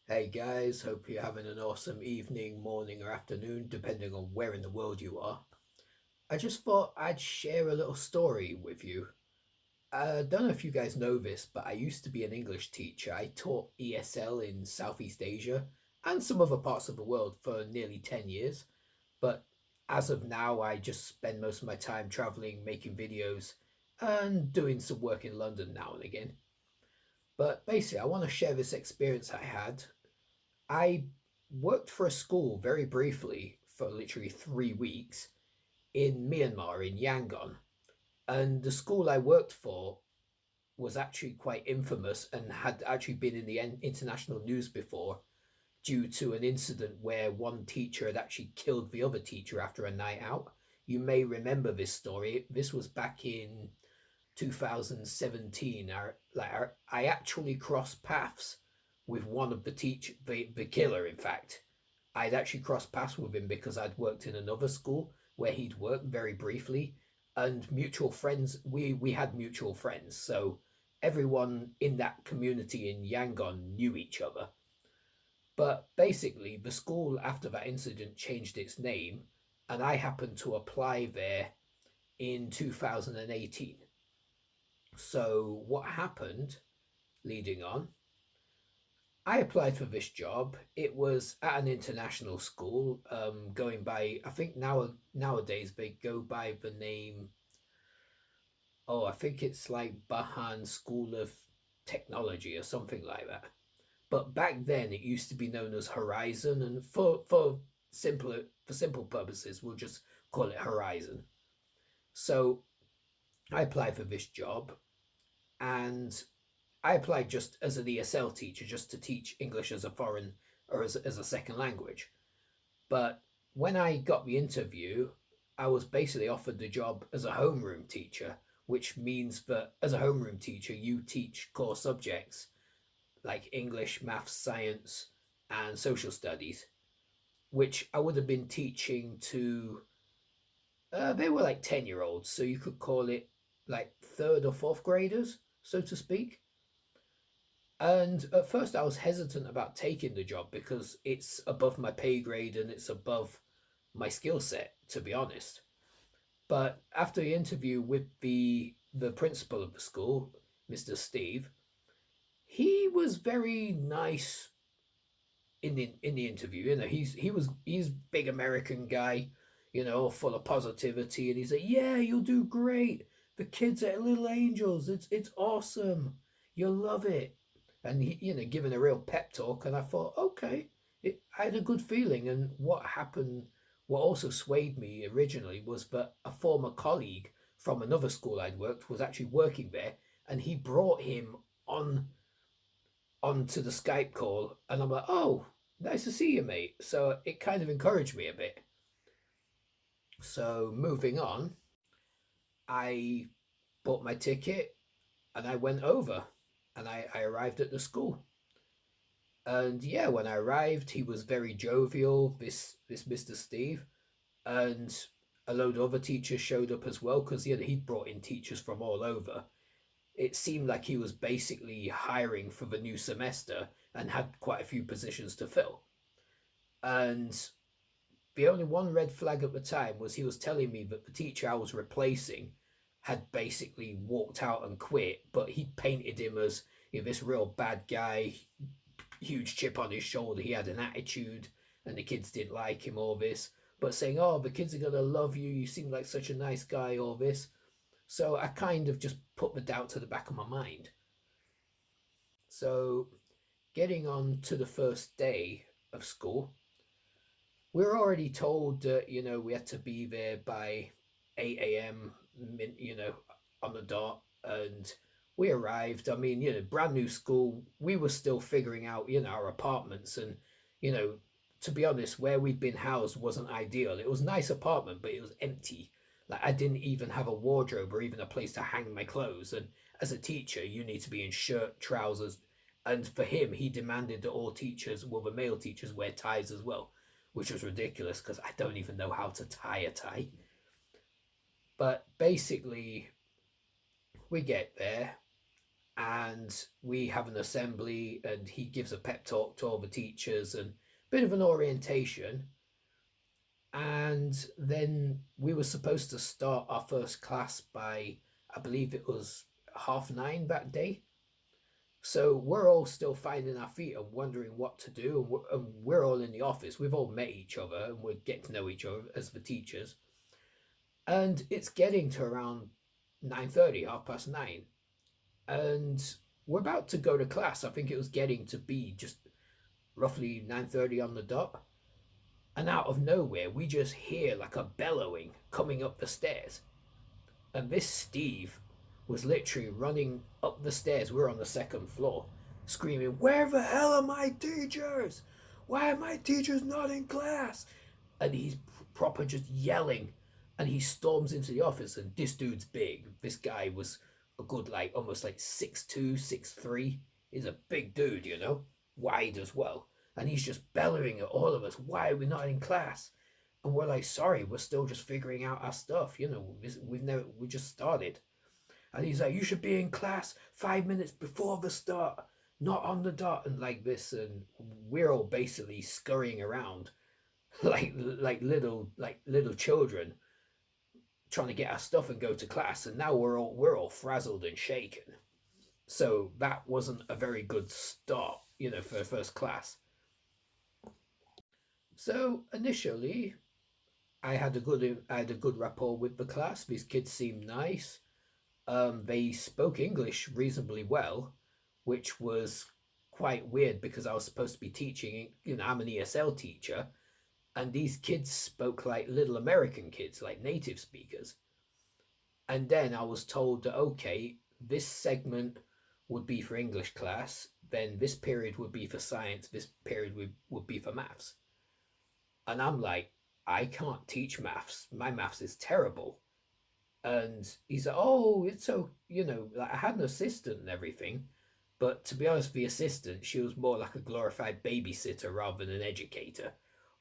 Hey guys, hope you're having an awesome evening, morning, or afternoon, depending on where in the world you are. I just thought I'd share a little story with you. I don't know if you guys know this, but I used to be an English teacher. I taught ESL in Southeast Asia and some other parts of the world for nearly 10 years. But as of now, I just spend most of my time traveling, making videos, and doing some work in London now and again. But basically, I want to share this experience I had. I worked for a school very briefly for literally 3 weeks in Myanmar, in Yangon. And the school I worked for was actually quite infamous and had actually been in the international news before due to an incident where one teacher had actually killed the other teacher after a night out. You may remember this story. This was back in 2017. I actually crossed paths with one of the the killer. In fact, I'd actually crossed paths with him because I'd worked in another school where he'd worked very briefly, and mutual friends. We had mutual friends, so everyone in that community in Yangon knew each other. But basically, the school after that incident changed its name, and I happened to apply there in 2018. So what happened leading on? I applied for this job. It was at an international school, going by I think nowadays they go by the name. Oh, I think it's like Bahan School of Technology or something like that. But back then it used to be known as Horizon, and for simple purposes, we'll just call it Horizon. So I applied for this job, and I applied just as an ESL teacher, just to teach English as a foreign or as a second language. But when I got the interview, I was basically offered the job as a homeroom teacher, which means that as a homeroom teacher, you teach core subjects like English, maths, science, and social studies, which I would have been teaching to, they were like 10-year-olds, so you could call it like third or fourth graders, so to speak. And at first, I was hesitant about taking the job because it's above my pay grade and it's above my skill set, to be honest. But after the interview with the principal of the school, Mr. Steve, he was very nice in the interview. He's big American guy, full of positivity, and he said, "Yeah, you'll do great. The kids are little angels. It's awesome. You'll love it." And he, giving a real pep talk. And I thought, okay, I had a good feeling. And what happened, what also swayed me originally was that a former colleague from another school I'd worked was actually working there, and he brought him onto the Skype call, and I'm like, oh, nice to see you, mate. So it kind of encouraged me a bit. So moving on, I bought my ticket and I went over, and I arrived at the school. And yeah, when I arrived, he was very jovial, this Mr. Steve, and a load of other teachers showed up as well because he'd brought in teachers from all over. It seemed like he was basically hiring for the new semester and had quite a few positions to fill. And the only one red flag at the time was he was telling me that the teacher I was replacing had basically walked out and quit, but he painted him as this real bad guy, huge chip on his shoulder. He had an attitude, and the kids didn't like him. All this, but saying, "Oh, the kids are gonna love you. You seem like such a nice guy." All this, so I kind of just put the doubt to the back of my mind. So getting on to the first day of school, we were already told that we had to be there by 8 a.m. On the dot, and we arrived. I mean, brand new school. We were still figuring out our apartments, and you know to be honest, where we'd been housed wasn't ideal. It was a nice apartment, but it was empty. Like, I didn't even have a wardrobe or even a place to hang my clothes. And as a teacher, you need to be in shirt, trousers, and for him, he demanded that all teachers, well, the male teachers, wear ties as well, which was ridiculous because I don't even know how to tie a tie. But basically, we get there, and we have an assembly, and he gives a pep talk to all the teachers and a bit of an orientation. And then we were supposed to start our first class by, I believe it was 9:30 that day. So we're all still finding our feet and wondering what to do. And we're all in the office. We've all met each other and we're getting to know each other as the teachers. And it's getting to around 9:30, 9:30. And we're about to go to class. I think it was getting to be just roughly 9:30 on the dot. And out of nowhere, we just hear like a bellowing coming up the stairs. And this Steve was literally running up the stairs. We're on the second floor, screaming, "Where the hell are my teachers? Why are my teachers not in class?" And he's proper just yelling. And he storms into the office. And this dude's big. This guy was a good, like, almost like 6'2", 6'3". He's a big dude, wide as well. And he's just bellowing at all of us, "Why are we not in class?" And we're like, "Sorry, we're still just figuring out our stuff. We just started." And he's like, "You should be in class 5 minutes before the start, not on the dot," and like this. And we're all basically scurrying around like little children trying to get our stuff and go to class. And now we're all frazzled and shaken. So that wasn't a very good start, for first class. So initially, I had a good rapport with the class. These kids seemed nice. They spoke English reasonably well, which was quite weird because I was supposed to be teaching. I'm an ESL teacher, and these kids spoke like little American kids, like native speakers. And then I was told that, okay, this segment would be for English class, then this period would be for science, this period would be for maths. And I'm like, "I can't teach maths. My maths is terrible." And he's like, "Oh, it's so, like, I had an assistant and everything. But to be honest, the assistant, she was more like a glorified babysitter rather than an educator.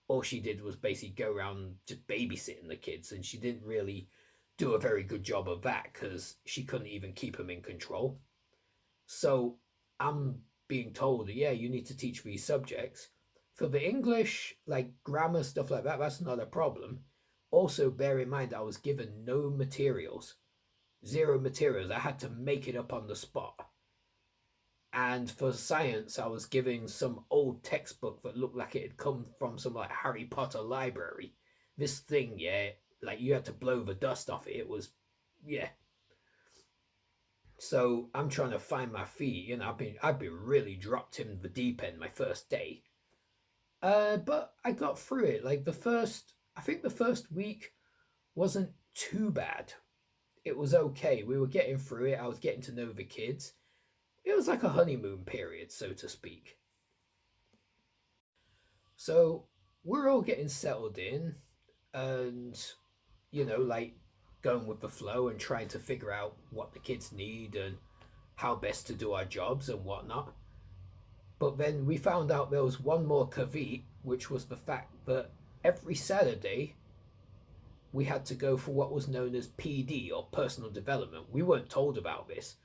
All she did was basically go around just babysitting the kids, and she didn't really do a very good job of that because she couldn't even keep them in control." So I'm being told, "Yeah, you need to teach these subjects. For the English, like grammar, stuff like that, that's not a problem. Also, bear in mind, I was given no materials, zero materials. I had to make it up on the spot. And for science, I was given some old textbook that looked like it had come from some like Harry Potter library. This thing, yeah, like you had to blow the dust off it. It was, yeah." So I'm trying to find my feet. I've been really dropped in the deep end my first day. But I got through it. Like I think the first week wasn't too bad. It was okay. We were getting through it. I was getting to know the kids. It was like a honeymoon period, so to speak. So we're all getting settled in and, like going with the flow and trying to figure out what the kids need and how best to do our jobs and whatnot. But then we found out there was one more caveat, which was the fact that every Saturday we had to go for what was known as PD, or personal development. We weren't told about this.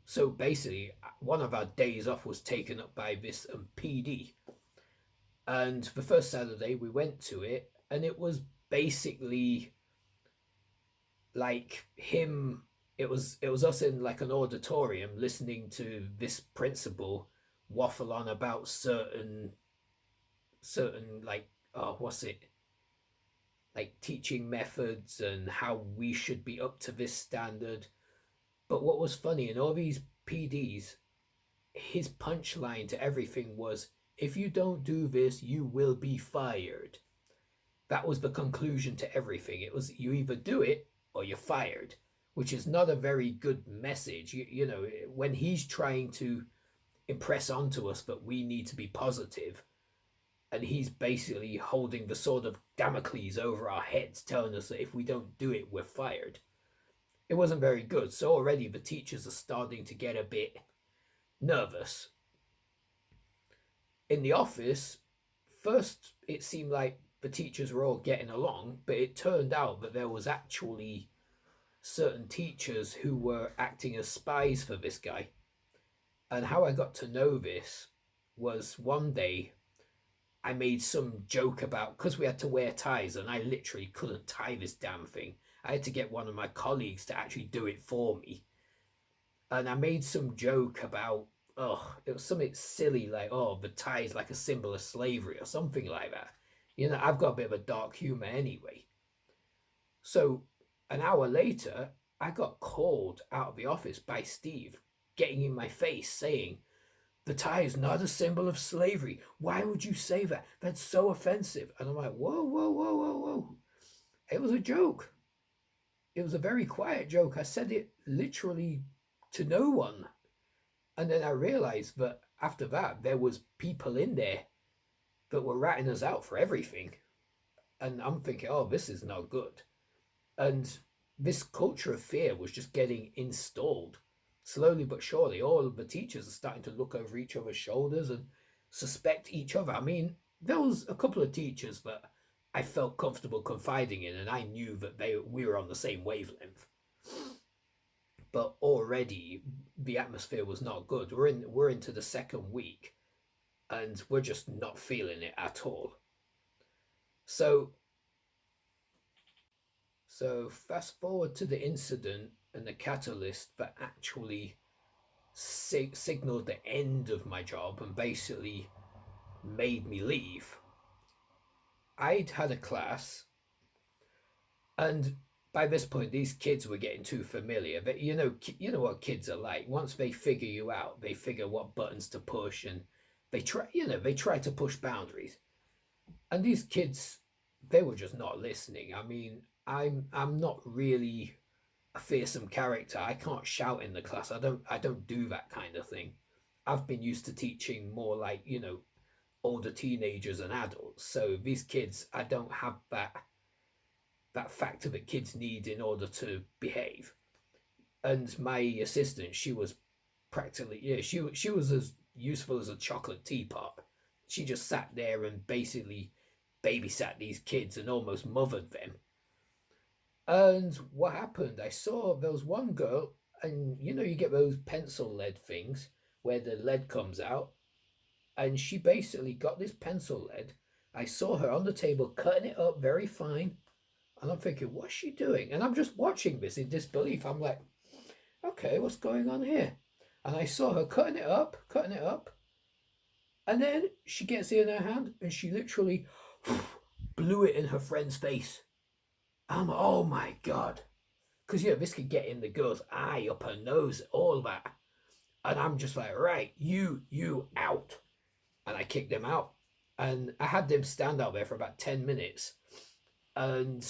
So basically, one of our days off was taken up by this PD. And the first Saturday we went to it, and it was basically like him. It was us in like an auditorium listening to this principal waffle on about certain like, oh, what's it, like teaching methods and how we should be up to this standard. But what was funny in all these PDs, his punchline to everything was, "If you don't do this, you will be fired." That was the conclusion to everything. It was, you either do it or you're fired, which is not a very good message. When he's trying to impress onto us that we need to be positive, and he's basically holding the sword of Damocles over our heads, telling us that if we don't do it, we're fired. It wasn't very good. So already the teachers are starting to get a bit nervous. In the office, first it seemed like the teachers were all getting along, but it turned out that there was actually certain teachers who were acting as spies for this guy. And how I got to know this was one day I made some joke about, because we had to wear ties and I literally couldn't tie this damn thing. I had to get one of my colleagues to actually do it for me. And I made some joke about, oh, it was something silly like, oh, the tie is like a symbol of slavery or something like that. You know, I've got a bit of a dark humor anyway. So an hour later, I got called out of the office by Steve, getting in my face saying, the tie is not a symbol of slavery. Why would you say that? That's so offensive. And I'm like, whoa, whoa, whoa, whoa, whoa. It was a joke. It was a very quiet joke. I said it literally to no one. And then I realized that after that, there was people in there that were ratting us out for everything. And I'm thinking, oh, this is not good. And this culture of fear was just getting installed slowly but surely. All of the teachers are starting to look over each other's shoulders and suspect each other. I mean, there was a couple of teachers that I felt comfortable confiding in, and I knew that we were on the same wavelength. But already the atmosphere was not good. We're into the second week, and we're just not feeling it at all. So fast forward to the incident and the catalyst that actually signaled the end of my job and basically made me leave. I'd had a class, and by this point, these kids were getting too familiar. But you know what kids are like. Once they figure you out, they figure what buttons to push, and they try to push boundaries. And these kids, they were just not listening. I mean, I'm not really a fearsome character. I can't shout in the class. I don't do that kind of thing. I've been used to teaching more like, older teenagers and adults. So these kids, I don't have that factor that kids need in order to behave. And my assistant, she was practically, yeah, she was as useful as a chocolate teapot. She just sat there and basically babysat these kids and almost mothered them. And what happened? I saw there was one girl, and you get those pencil lead things where the lead comes out, and she basically got this pencil lead. I saw her on the table cutting it up very fine, and I'm thinking, what's she doing? And I'm just watching this in disbelief. I'm like, okay, what's going on here? And I saw her cutting it up, and then she gets it in her hand and she literally blew it in her friend's face. I'm like, oh my god. Because this could get in the girl's eye, up her nose, all that. And I'm just like, right, you out. And I kicked them out. And I had them stand out there for about 10 minutes. And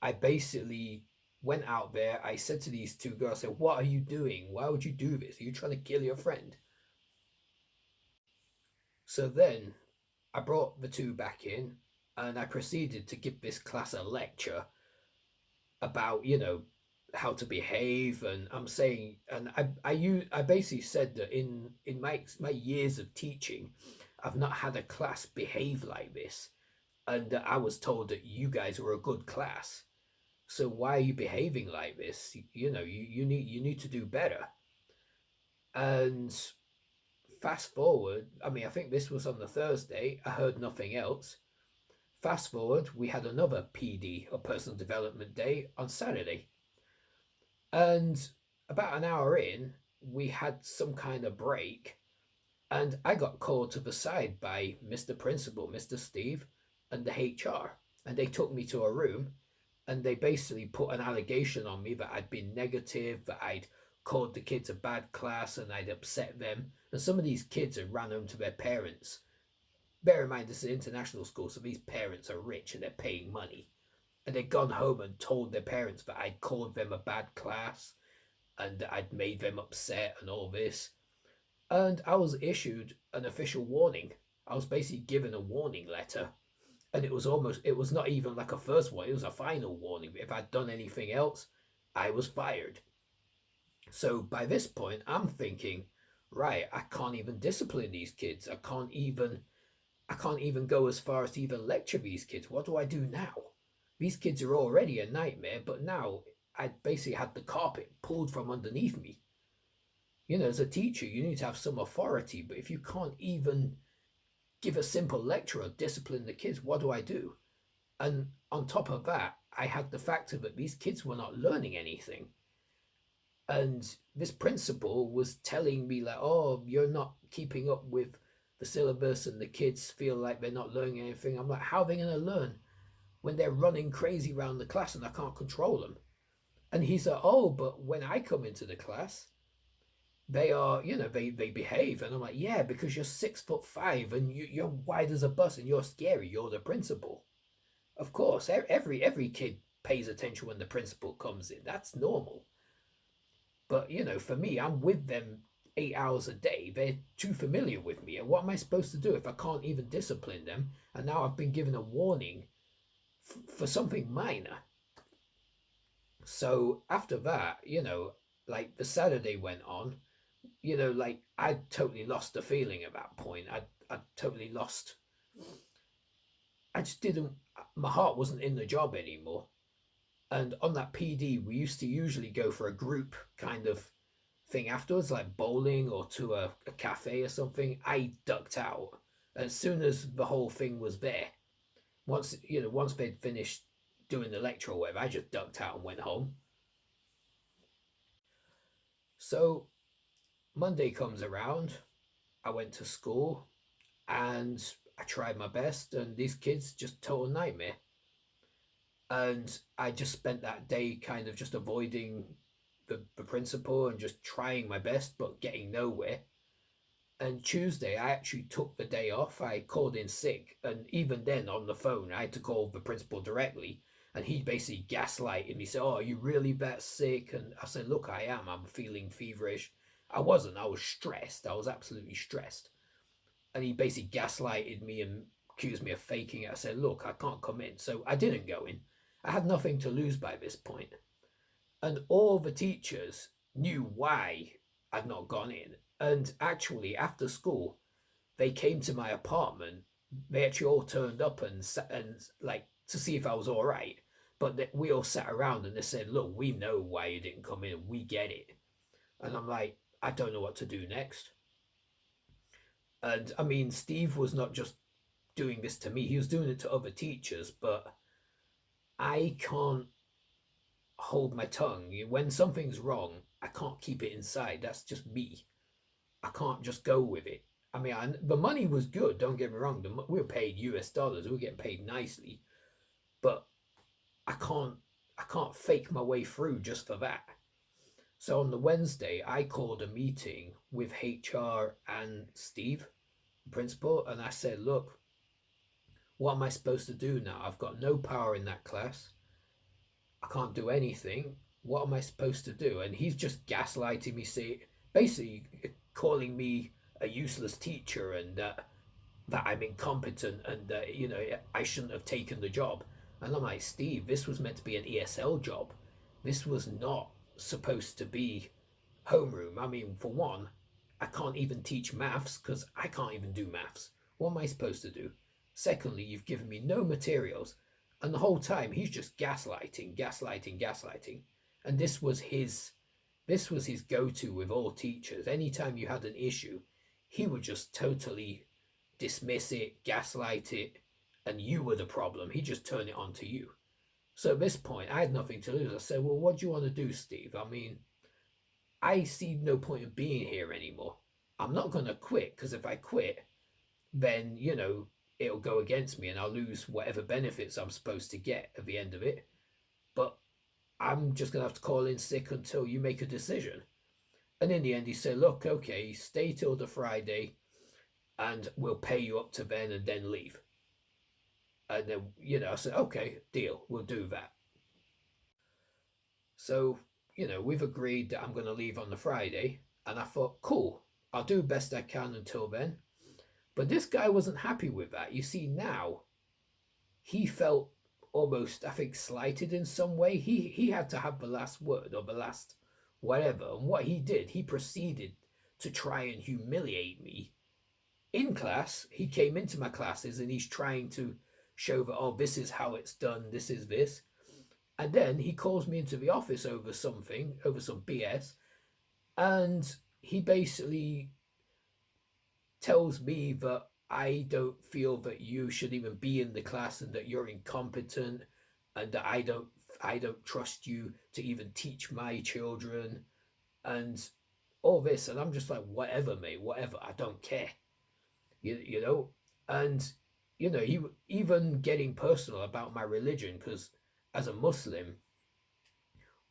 I basically went out there. I said to these two girls, I said, what are you doing? Why would you do this? Are you trying to kill your friend? So then I brought the two back in and I proceeded to give this class a lecture about, how to behave. And I'm saying, and I basically said that in my years of teaching, I've not had a class behave like this. And that I was told that you guys were a good class. So why are you behaving like this? You need to do better. And fast forward, I mean, I think this was on the Thursday. I heard nothing else. Fast forward, we had another PD, or personal development day, on Saturday. And about an hour in, we had some kind of break. And I got called to the side by Mr. Principal, Mr. Steve, and the HR. And they took me to a room and they basically put an allegation on me that I'd been negative, that I'd called the kids a bad class and I'd upset them. And some of these kids had ran home to their parents. Bear in mind, this is an international school, so these parents are rich and they're paying money. And they'd gone home and told their parents that I'd called them a bad class and that I'd made them upset and all this. And I was issued an official warning. I was basically given a warning letter. And it was not even like a first one, it was a final warning. If I'd done anything else, I was fired. So by this point, I'm thinking, right, I can't even discipline these kids. I can't even go as far as to even lecture these kids. What do I do now? These kids are already a nightmare, but now I basically had the carpet pulled from underneath me. As a teacher, you need to have some authority, but if you can't even give a simple lecture or discipline the kids, what do I do? And on top of that, I had the factor that these kids were not learning anything. And this principal was telling me, like, oh, you're not keeping up with the syllabus and the kids feel like they're not learning anything. I'm like, how are they going to learn when they're running crazy around the class and I can't control them? And he's like, oh, but when I come into the class, they are, they behave. And I'm like, yeah, because you're 6'5" and you're wide as a bus and you're scary. You're the principal. Of course, every kid pays attention when the principal comes in. That's normal. But for me, I'm with them 8 hours a day. They're too familiar with me. And what am I supposed to do if I can't even discipline them? And now I've been given a warning for something minor. So after that, like the Saturday went on, like I totally lost the feeling at that point. I totally lost. I just didn't. My heart wasn't in the job anymore. And on that PD, we used to usually go for a group kind of thing afterwards, like bowling or to a cafe or something. I ducked out as soon as the whole thing was there. Once they'd finished doing the lecture or whatever, I just ducked out and went home. So Monday comes around. I went to school and I tried my best, and these kids just total nightmare. And I just spent that day kind of just avoiding the principal and just trying my best but getting nowhere. And Tuesday I actually took the day off. I called in sick, and even then on the phone I had to call the principal directly, and he basically gaslighted me. Said, oh, are you really that sick? And I said, look, I am. I'm feeling feverish. I wasn't. I was stressed. I was absolutely stressed. And he basically gaslighted me and accused me of faking it. I said, look, I can't come in. So I didn't go in. I had nothing to lose by this point. And all the teachers knew why I'd not gone in. And actually, after school, they came to my apartment. They actually all turned up and like to see if I was all right. But we all sat around and they said, "Look, we know why you didn't come in. We get it." And I'm like, I don't know what to do next. And I mean, Steve was not just doing this to me; he was doing it to other teachers. But I can't hold my tongue. When something's wrong, I can't keep it inside. That's just me. I can't just go with it. I mean, the money was good. Don't get me wrong. We were paid US dollars. We were getting paid nicely, but I can't. I can't fake my way through just for that. So on the Wednesday, I called a meeting with HR and Steve, the principal, and I said, "Look, what am I supposed to do now? I've got no power in that class. I can't do anything. What am I supposed to do?" And he's just gaslighting me, basically calling me a useless teacher and that I'm incompetent and that I shouldn't have taken the job. And I'm like, Steve, this was meant to be an ESL job. This was not supposed to be homeroom. I mean, for one, I can't even teach maths because I can't even do maths. What am I supposed to do? Secondly, you've given me no materials, and the whole time he's just gaslighting, gaslighting, gaslighting. And this was his go-to with all teachers. Anytime you had an issue, he would just totally dismiss it, gaslight it, and you were the problem. He just turned it on to you. So at this point, I had nothing to lose. I said, well, what do you want to do, Steve? I mean, I see no point of being here anymore. I'm not going to quit because if I quit, then, it'll go against me and I'll lose whatever benefits I'm supposed to get at the end of it. But I'm just going to have to call in sick until you make a decision. And in the end, he said, look, okay, stay till the Friday and we'll pay you up to then and then leave. And then, I said, okay, deal, we'll do that. So, we've agreed that I'm going to leave on the Friday. And I thought, cool, I'll do the best I can until then. But this guy wasn't happy with that. You see, now he felt almost, I think, slighted in some way. He had to have the last word or the last whatever. And what he did, he proceeded to try and humiliate me in class. He came into my classes and he's trying to show that, oh, this is how it's done, this is this. And then he calls me into the office over something, over some BS. And he basically tells me that I don't feel that you should even be in the class and that you're incompetent and that I don't trust you to even teach my children and all this. And I'm just like, whatever, mate, whatever, I don't care. You know. And he even getting personal about my religion, because as a Muslim,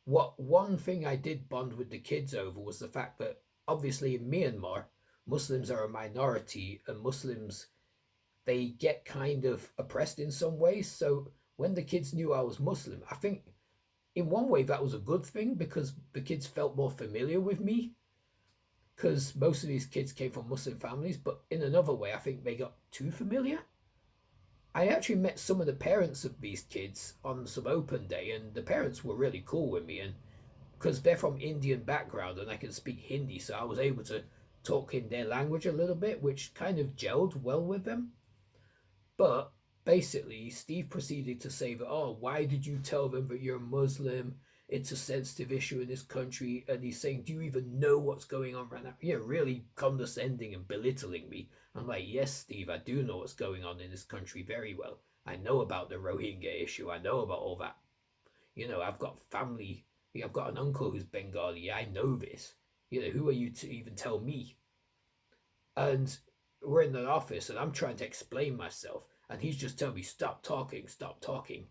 what one thing I did bond with the kids over was the fact that obviously in Myanmar, Muslims are a minority, and Muslims, they get kind of oppressed in some ways. So when the kids knew I was Muslim, I think in one way that was a good thing because the kids felt more familiar with me, because most of these kids came from Muslim families. But in another way, I think they got too familiar. I actually met some of the parents of these kids on some open day, and the parents were really cool with me. And because they're from Indian background and I can speak Hindi, so I was able to talk in their language a little bit, which kind of gelled well with them. But basically, Steve proceeded to say that, oh, why did you tell them that you're Muslim? It's a sensitive issue in this country. And he's saying, do you even know what's going on right now? Yeah, really condescending and belittling me. I'm like, yes, Steve, I do know what's going on in this country very well. I know about the Rohingya issue. I know about all that. I've got family. I've got an uncle who's Bengali. I know this. Who are you to even tell me? And we're in the office and I'm trying to explain myself and he's just telling me, stop talking, stop talking.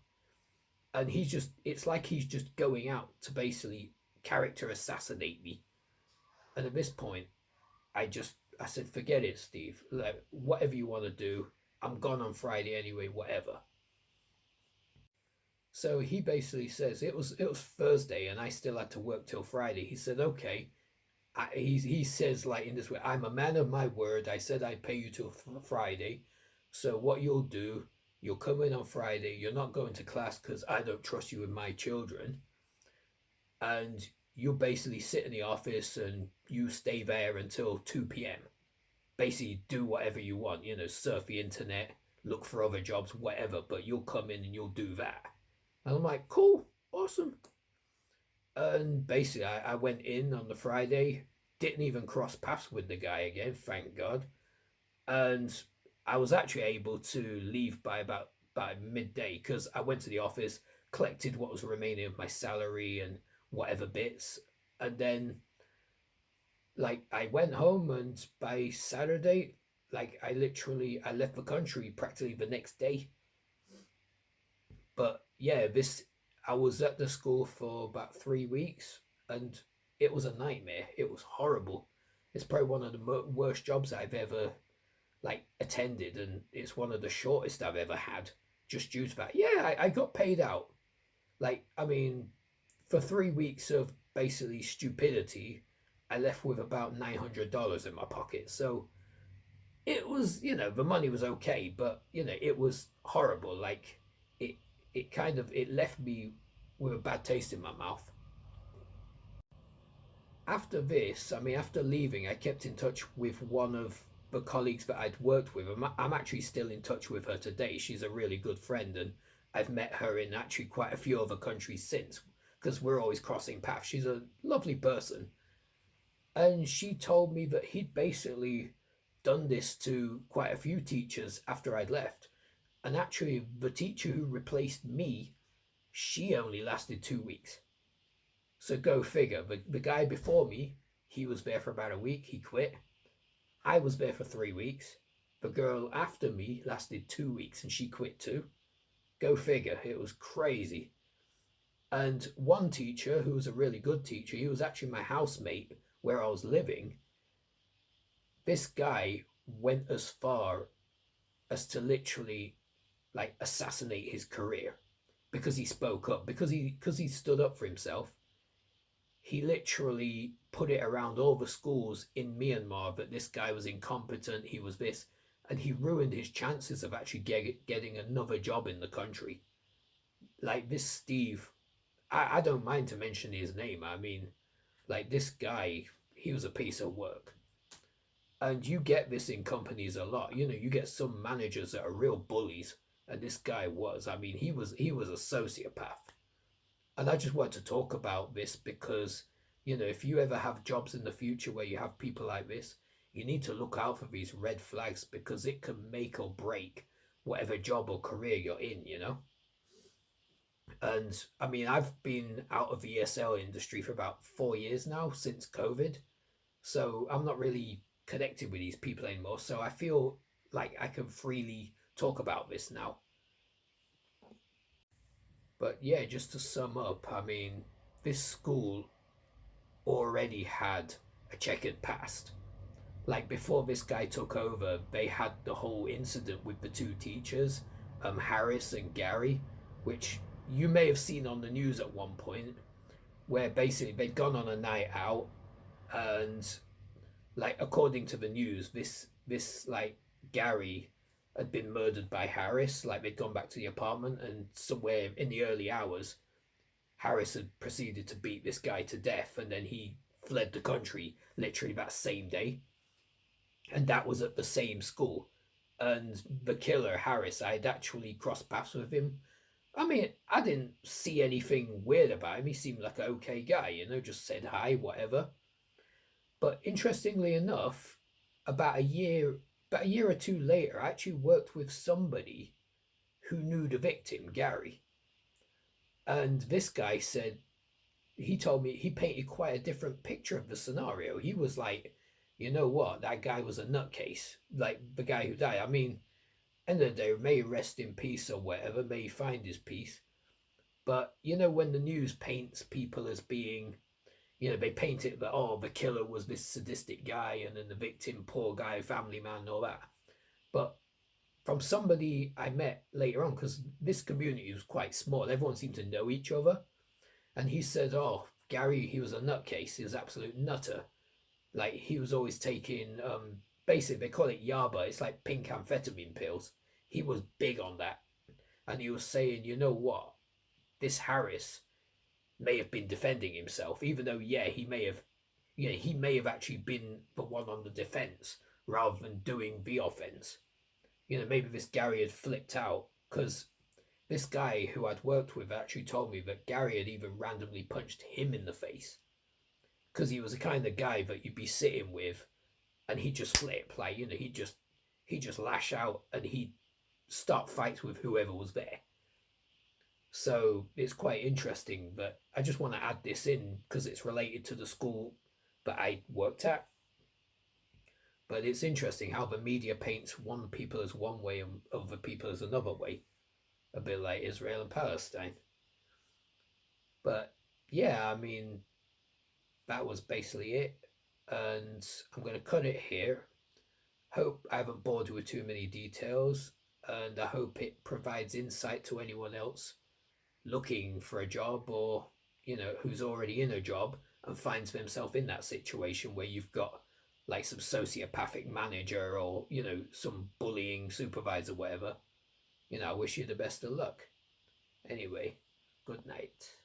And it's like he's just going out to basically character assassinate me. And at this point, I said, forget it, Steve. Like, whatever you want to do, I'm gone on Friday anyway, whatever. So he basically says it was Thursday and I still had to work till Friday. He said, okay. He says, like, in this way, I'm a man of my word. I said I'd pay you till Friday. So what you'll do, you'll come in on Friday. You're not going to class because I don't trust you with my children. And you'll basically sit in the office and you stay there until 2 p.m. Basically do whatever you want, surf the internet, look for other jobs, whatever. But you'll come in and you'll do that. And I'm like, cool, awesome. And basically, I went in on the Friday, didn't even cross paths with the guy again, thank God. And I was actually able to leave by midday because I went to the office, collected what was remaining of my salary and whatever bits, and then like I went home. And by Saturday, like I left the country practically the next day. But yeah, this I was at the school for about 3 weeks, and it was a nightmare. It was horrible. It's probably one of the worst jobs I've ever like attended, and it's one of the shortest I've ever had. Just due to that, yeah, I got paid out. Like, I mean, for 3 weeks of basically stupidity, I left with about $900 in my pocket. So it was, the money was okay, but it was horrible. Like, it it left me with a bad taste in my mouth. After this, I mean, after leaving, I kept in touch with one of the colleagues that I'd worked with. I'm actually still in touch with her today. She's a really good friend, and I've met her in actually quite a few other countries since, because we're always crossing paths. She's a lovely person. And she told me that he'd basically done this to quite a few teachers after I'd left. And actually, the teacher who replaced me, she only lasted 2 weeks. So go figure. The guy before me, he was there for about a week. He quit. I was there for 3 weeks. The girl after me lasted 2 weeks and she quit too. Go figure. It was crazy. And one teacher, who was a really good teacher, he was actually my housemate where I was living. This guy went as far as to literally like assassinate his career because he spoke up, because he stood up for himself. He literally put it around all the schools in Myanmar that this guy was incompetent, he was this, and he ruined his chances of actually getting another job in the country. Like this Steve, I don't mind to mention his name. I mean, like this guy, he was a piece of work. And you get this in companies a lot. You get some managers that are real bullies, and this guy was. I mean, he was a sociopath. And I just want to talk about this because If you ever have jobs in the future where you have people like this, you need to look out for these red flags because it can make or break whatever job or career you're in. And I mean, I've been out of the ESL industry for about 4 years now since COVID. So I'm not really connected with these people anymore. So I feel like I can freely talk about this now. But yeah, just to sum up, I mean, this school already had a checkered past. Like before this guy took over, they had the whole incident with the two teachers, Harris and Gary, which you may have seen on the news at one point, where basically they'd gone on a night out and like according to the news, this like Gary had been murdered by Harris. Like they'd gone back to the apartment, and somewhere in the early hours, Harris had proceeded to beat this guy to death, and then he fled the country literally that same day, and that was at the same school. And the killer Harris, I had actually crossed paths with him. I mean, I didn't see anything weird about him. He seemed like an okay guy, just said hi, whatever. But interestingly enough, about a year or two later, I actually worked with somebody who knew the victim, Gary. And this guy said, he told me he painted quite a different picture of the scenario. He was like, you know what, that guy was a nutcase, like the guy who died. I mean, end of the day, may rest in peace or whatever, may he find his peace. But when the news paints people as being, they paint it that, oh, the killer was this sadistic guy, and then the victim, poor guy, family man, and all that. But from somebody I met later on, because this community was quite small, everyone seemed to know each other, and he said, oh, Gary, he was a nutcase, he was an absolute nutter. Like, he was always taking, basically, they call it yaba, it's like pink amphetamine pills. He was big on that. And he was saying, you know what? This Harris may have been defending himself, even though, yeah, he may have actually been the one on the defense rather than doing the offense. Maybe this Gary had flipped out because this guy who I'd worked with actually told me that Gary had even randomly punched him in the face because he was the kind of guy that you'd be sitting with and he'd just flip, like he'd just lash out and he'd start fights with whoever was there. So it's quite interesting that I just want to add this in because it's related to the school that I worked at. But it's interesting how the media paints one people as one way and other people as another way, a bit like Israel and Palestine. But yeah, I mean, that was basically it. And I'm going to cut it here. Hope I haven't bored you with too many details, and I hope it provides insight to anyone else looking for a job or, who's already in a job and finds themselves in that situation where you've got like some sociopathic manager or, some bullying supervisor, whatever. I wish you the best of luck. Anyway, good night.